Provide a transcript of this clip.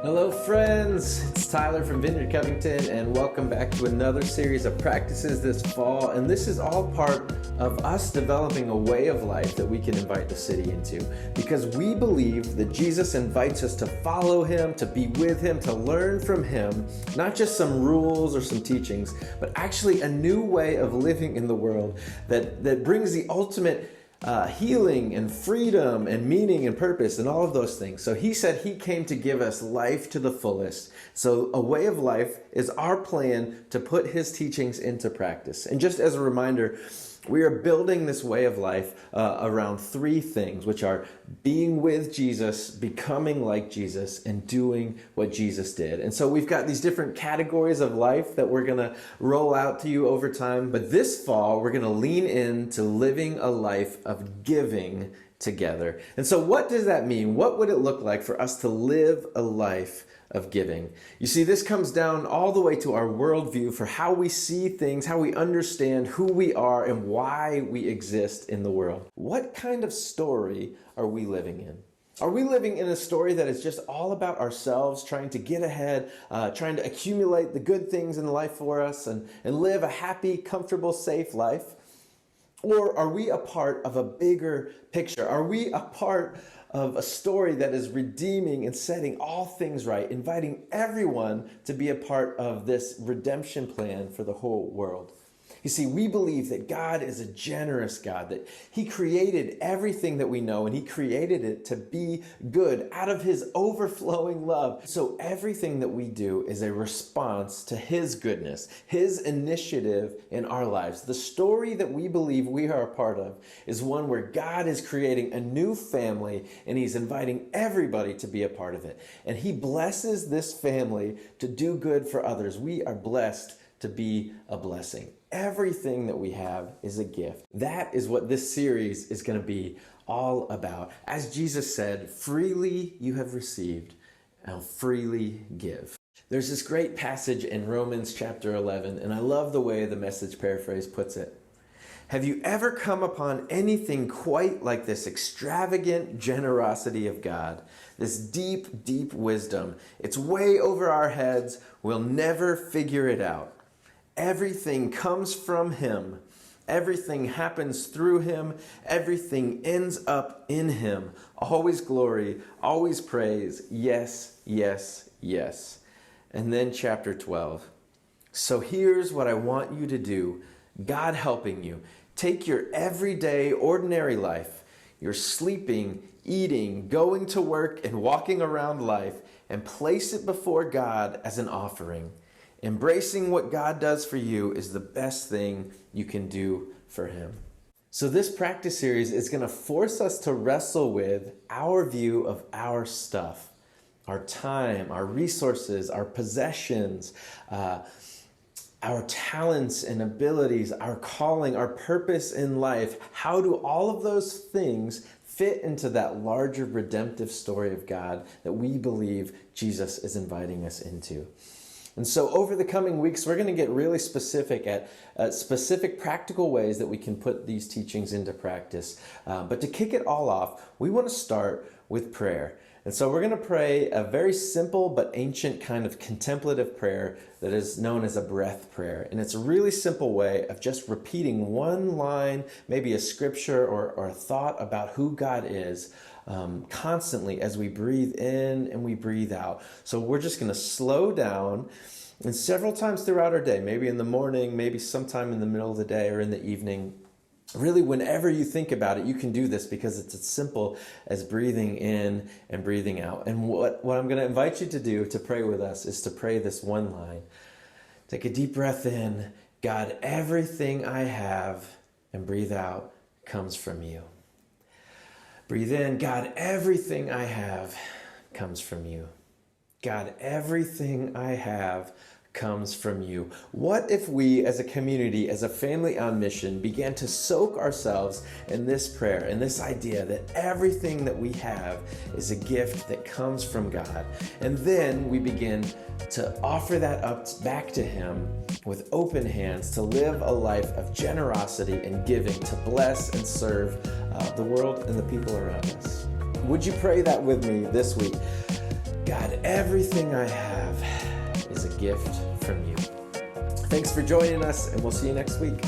Hello friends, it's Tyler from Vineyard Covington and welcome back to another series of practices this fall. And this is all part of us developing a way of life that we can invite the city into, because we believe that Jesus invites us to follow him, to be with him, to learn from him, not just some rules or some teachings, but actually a new way of living in the world that brings the ultimate healing and freedom and meaning and purpose and all of those things. So he said he came to give us life to the fullest. So a way of life is our plan to put his teachings into practice. And just as a reminder, we are building this way of life around three things, which are being with Jesus, becoming like Jesus, and doing what Jesus did. And so we've got these different categories of life that we're going to roll out to you over time. But this fall, we're going to lean into living a life of giving together. And so what does that mean? What would it look like for us to live a life of giving? You see, this comes down all the way to our worldview for how we see things, how we understand who we are and why we exist in the world. What kind of story are we living in? Are we living in a story that is just all about ourselves, trying to get ahead, trying to accumulate the good things in life for us and live a happy, comfortable, safe life? Or are we a part of a bigger picture? Are we a part of a story that is redeeming and setting all things right, inviting everyone to be a part of this redemption plan for the whole world? You see, we believe that God is a generous God, that he created everything that we know and he created it to be good out of his overflowing love. So everything that we do is a response to his goodness, his initiative in our lives. The story that we believe we are a part of is one where God is creating a new family and he's inviting everybody to be a part of it. And he blesses this family to do good for others. We are blessed to be a blessing. Everything that we have is a gift. That is what this series is going to be all about. As Jesus said, freely you have received, now freely give. There's this great passage in Romans chapter 11, and I love the way the Message paraphrase puts it. Have you ever come upon anything quite like this extravagant generosity of God? This deep, deep wisdom. It's way over our heads. We'll never figure it out. Everything comes from him. Everything happens through him. Everything ends up in him. Always glory, always praise. Yes, yes, yes. And then chapter 12. So here's what I want you to do. God helping you. Take your everyday, ordinary life, your sleeping, eating, going to work, and walking around life, and place it before God as an offering. Embracing what God does for you is the best thing you can do for him. So this practice series is going to force us to wrestle with our view of our stuff, our time, our resources, our possessions, our talents and abilities, our calling, our purpose in life. How do all of those things fit into that larger redemptive story of God that we believe Jesus is inviting us into? And so over the coming weeks, we're going to get really specific at specific practical ways that we can put these teachings into practice. But to kick it all off, we want to start with prayer. And so we're going to pray a very simple but ancient kind of contemplative prayer that is known as a breath prayer. And it's a really simple way of just repeating one line, maybe a scripture or a thought about who God is, constantly as we breathe in and we breathe out. So we're just going to slow down, and several times throughout our day, maybe in the morning, maybe sometime in the middle of the day or in the evening. Really, whenever you think about it, you can do this because it's as simple as breathing in and breathing out. And what I'm going to invite you to do to pray with us is to pray this one line. Take a deep breath in. God, everything I have, and breathe out, comes from you. Breathe in. God, everything I have comes from you. God, everything I have comes from you. What if we as a community, as a family on mission, began to soak ourselves in this prayer and this idea that everything that we have is a gift that comes from God? And then we begin to offer that up back to him with open hands, to live a life of generosity and giving, to bless and serve the world and the people around us. Would you pray that with me this week? God, everything I have is a gift from you. Thanks for joining us, and we'll see you next week.